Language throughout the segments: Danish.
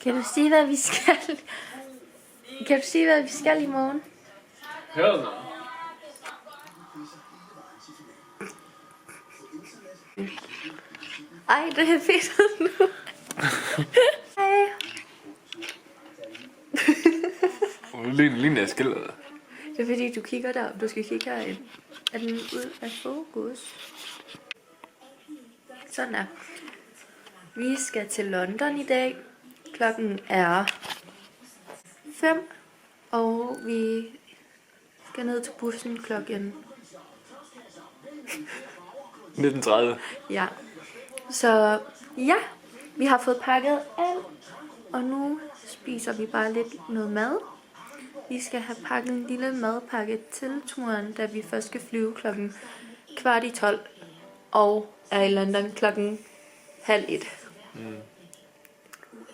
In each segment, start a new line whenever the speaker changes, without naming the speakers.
Kan du sige, hvad vi skal? Kan du sige, hvad vi skal i morgen?
Hør nu.
Ej, det er fedt nu. Hej.
Lige jeg skiller dig.
Det er fordi, du kigger der. Du skal kigge herind. Er den ud af fokus? Sådan er. Vi skal til London i dag. Klokken er 5. Og vi skal ned til bussen klokken
19:30.
Ja. Så ja, vi har fået pakket alt. Og nu spiser vi bare lidt noget mad. Vi skal have pakket en lille madpakke til turen, da vi først skal flyve klokken 11:15. Og er i London klokken 12:30.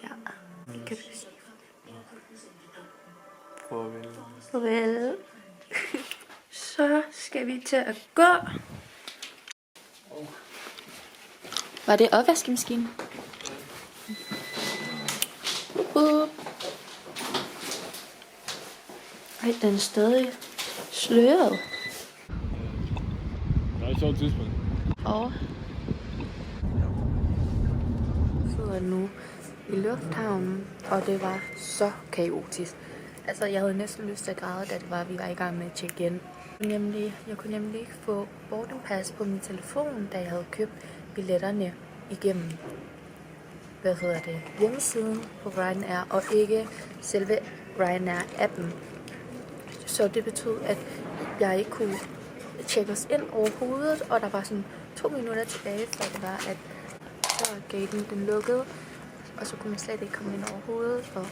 Ja, kan du sige.
Farvel.
Farvel. Så skal vi til at gå. Var det opvaskemaskinen? Ej, den er stadig sløret.
Det er et sjovt tidspunkt.
Og sidder nu i lufthavnen, og det var så kaotisk. Altså, jeg havde næsten lyst til at græde, da vi var i gang med at tjekke ind. Jeg kunne nemlig ikke få boardingpass på min telefon, da jeg havde købt billetterne igennem hjemmesiden på Ryanair, og ikke selve Ryanair-appen. Så det betød, at jeg ikke kunne tjekke os ind overhovedet, og der var sådan 2 minutter tilbage, før det var, at så gaten den lukkede, og så kunne man slet ikke komme ind overhovedet, og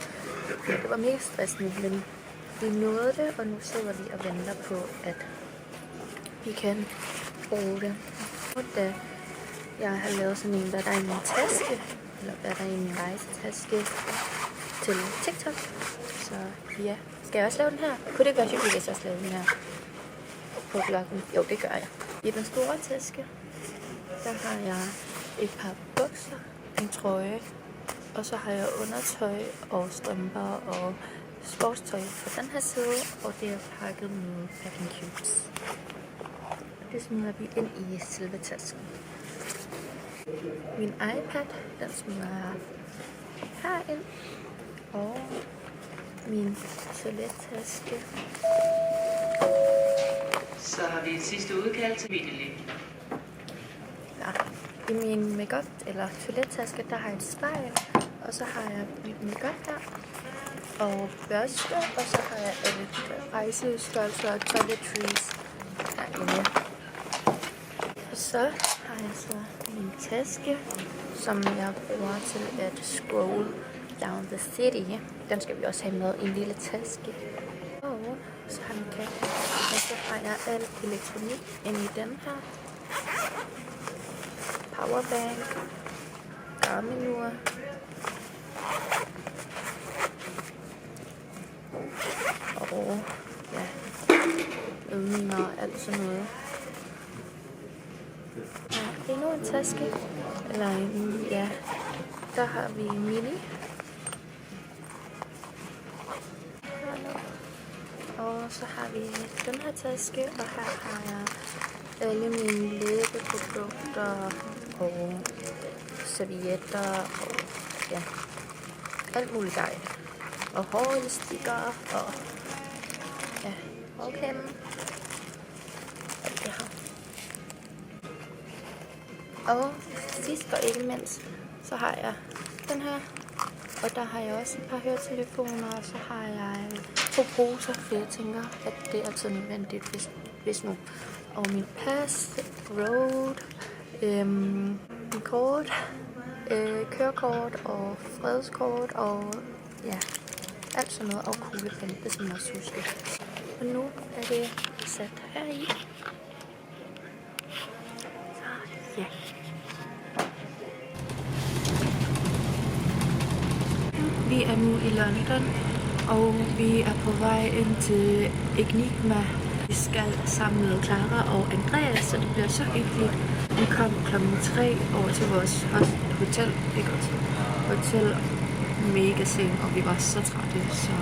ja, det var mega stressende, men vi nåede det, og nu sidder vi og venter på, at vi kan bruge det. Og da jeg har lavet sådan en, hvad der er i min taske, eller hvad der er i min rejsetaske til TikTok, så ja. Skal jeg også lave den her? Kunne det ikke være hyggeligt, hvis jeg også lavede den her på bloggen? Jo, det gør jeg. I den store taske, der har jeg et par bukser, en trøje, og så har jeg undertøj og strømper og sportstøj på den her side, og det er pakket med packing cubes. Det smider vi ind i selve tasken. Min iPad, den smider jeg herind, og min toilettaske.
Så har vi et sidste udkald til videolink.
Ja. I min makeup eller toilettaske, der har jeg et spejl, og så har jeg mit makeup her, og børste, og så har jeg et rejsestørrelse og toiletries herinde. Og så har jeg så min taske, som jeg bruger til at scroll down the city. Den skal vi også have med i en lille taske. Og så har min kat. Og så har jeg alt elektronik inde i den her. Powerbank. Garmin-ur. Og ja, ledninger og alt sådan noget. Ja, endnu en taske. Eller en, ja, der har vi mini. Og så har vi den her taske, og her har jeg alle mine læbeprodukter og servietter og ja, alt muligt dejligt. Og hårelastikker og ja, hårcreme. Alt det her. Og sidst og ikke mindst, så har jeg den her. Og der har jeg også et par høretelefoner, og så har jeg 2 poser, for jeg tænker, at det er altid nødvendigt, hvis nu. Og min pas, road, min kort, kørekort og fredskort og ja, alt sådan noget. Og kuglepen, det skal man også huske. Og nu er det sat heri. Så ja. Vi er nu i London, og vi er på vej ind til Enigma. Vi skal sammen med Clara og Andreas, så det bliver så hyggeligt. Vi kom klokken 3 over til vores hotel, ikke også? Hotel, mega sent, og vi var så trætte, så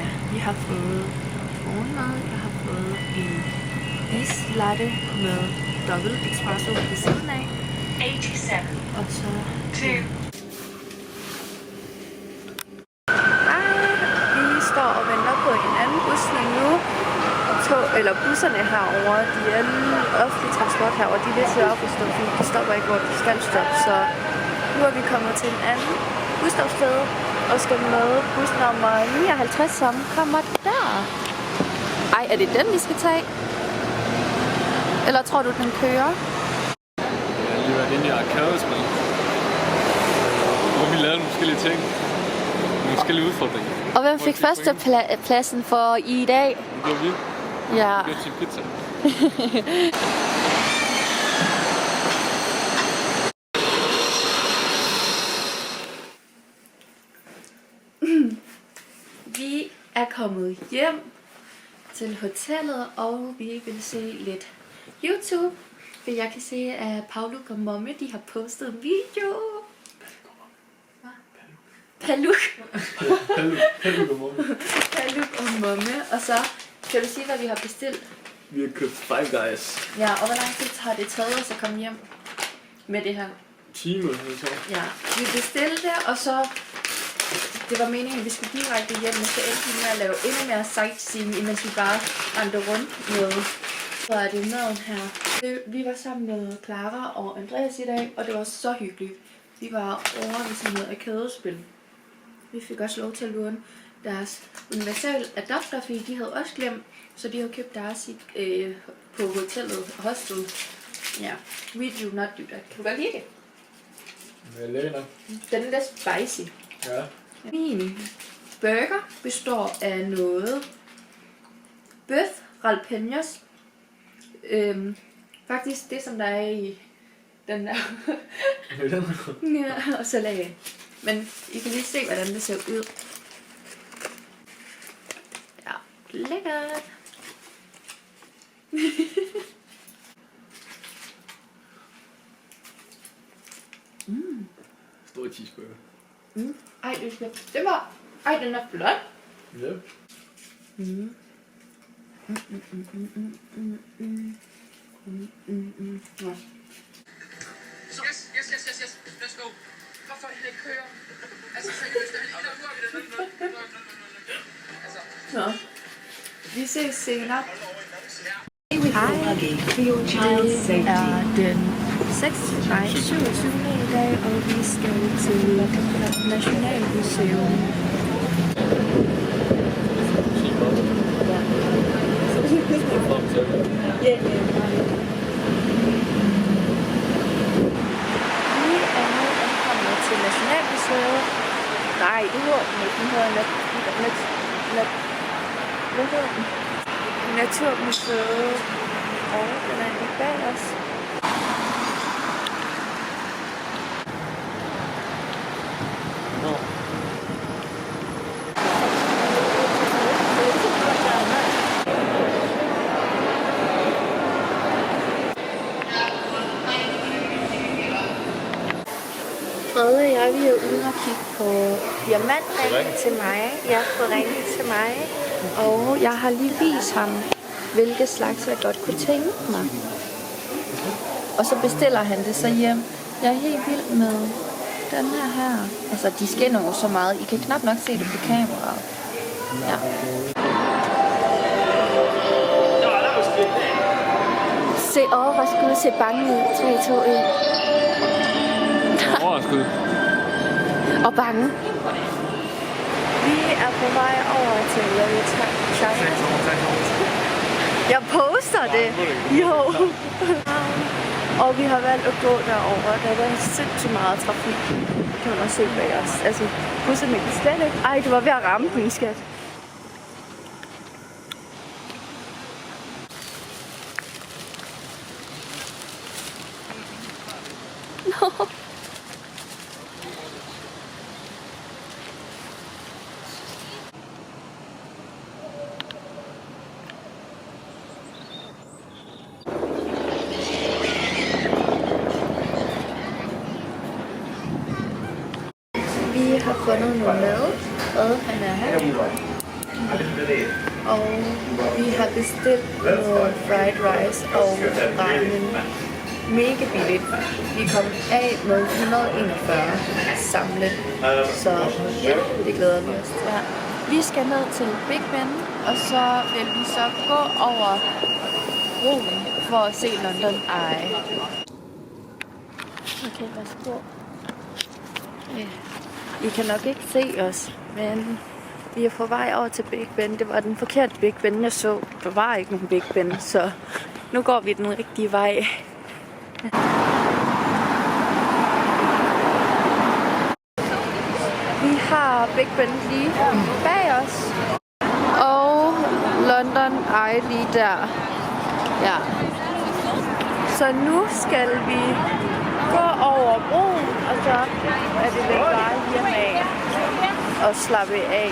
ja, vi har fået morgenmad. Jeg har fået en islatte med dobbelt espresso ved siden af.
87.
Og så... Vi står og venter på en anden busning nu. Busserne herovre, de er offentlig transport herovre, de er lidt svære at stå, fordi de stopper ikke, hvor de skal stoppe. Så nu er vi kommet til en anden busstopsted og skal møde bus nummer 59, som kommer der. Ej, er det den, vi skal tage? Eller tror du, den kører?
Jeg har lige været inde i Arcades med. Hvor vi lavede nogle forskellige ting. Nogle forskellige udfordringer.
Og hvem fik førstepladsen for i dag?
Det var vi.
Ja.
Det var til pizza.
Vi er kommet hjem til hotellet, og vi vil se lidt YouTube. For jeg kan se, at Paolo og Momme, de har postet en video. Paluk. Paluk og Momme. Og så kan du sige, hvad vi har bestilt?
Vi har købt Five Guys.
Ja, og hvor lang tid har det taget os at komme hjem med det her?
Timer, så.
Ja, vi bestilte, og så... Det var meningen, at vi skulle direkte hjem, men så endte vi med at lave endnu mere sightseeing, imens vi bare rendte rundt med. Så er det maden her. Vi var sammen med Clara og Andreas i dag, og det var så hyggeligt. Vi var over i sådan noget arkadespil. Vi fik også lov til at låne deres universal adapter, fordi de havde også glemt, så de havde købt deres på hotellet, hostel. Ja, we do not do that. Kan du godt lide det?
Ja, lækker.
Den er lidt spicy.
Ja.
Min burger består af noget bøf, jalapenos, faktisk det som der er i den der, ja, og salat. Men I kan lige se hvordan det ser ud. Ja, lækkert.
Stor cheeseburger.
Ej, det var... Ej, den er flot.
Ja.
Yes. Let's go. Hvorfor ikke køre? Altså, seriøst,
Nå. Vi ses senere.
Stay with your luggage for your child's
Det er
safety.
den 27. i dag, og vi skal til Nationalmuseum. Til Nationalmuseet. Nej, det hedder den ikke. Den hedder Naturmuseet. Og den er lige bag os. Frede og jeg, vi er ude og kigge på diamantringen til mig. Ja, på ringen til mig. Og jeg har lige vist ham, hvilke slags jeg godt kunne tænke mig. Og så bestiller han det så hjem. Jeg er helt vild med den her. Altså, de skinner jo så meget. I kan knap nok se det på kameraet. Ja. Se overrasket ud, se bange ud. 3, 2, 1.
Overrasket.
Og bange. Vi er på vej over til China. Jeg poster det. Jo. Og vi har valgt at gå derover. Der var sindssygt meget trafik. Kan man også se bag os. Altså, busserne kan slet ikke. Ej, det var ved at ramme den, skat. No. Vi har fundet noget mad. Han er her. Og vi har bestilt noget fried rice og ramen. Mega billigt. Vi kom af med 141 samlet. Så ja, det glæder vi os til. Ja. Vi skal ned til Big Ben, og så vil vi så gå over broen for at se London Eye. Okay, værsgo. I kan nok ikke se os, men vi er på vej over til Big Ben. Det var den forkerte Big Ben, jeg så. Der var ikke nogen Big Ben, så nu går vi den rigtige vej. Vi har Big Ben lige bag os. Og London Eye lige der. Ja. Så nu skal vi gå over broen, og så er det vel bare hjemme af og slappe af.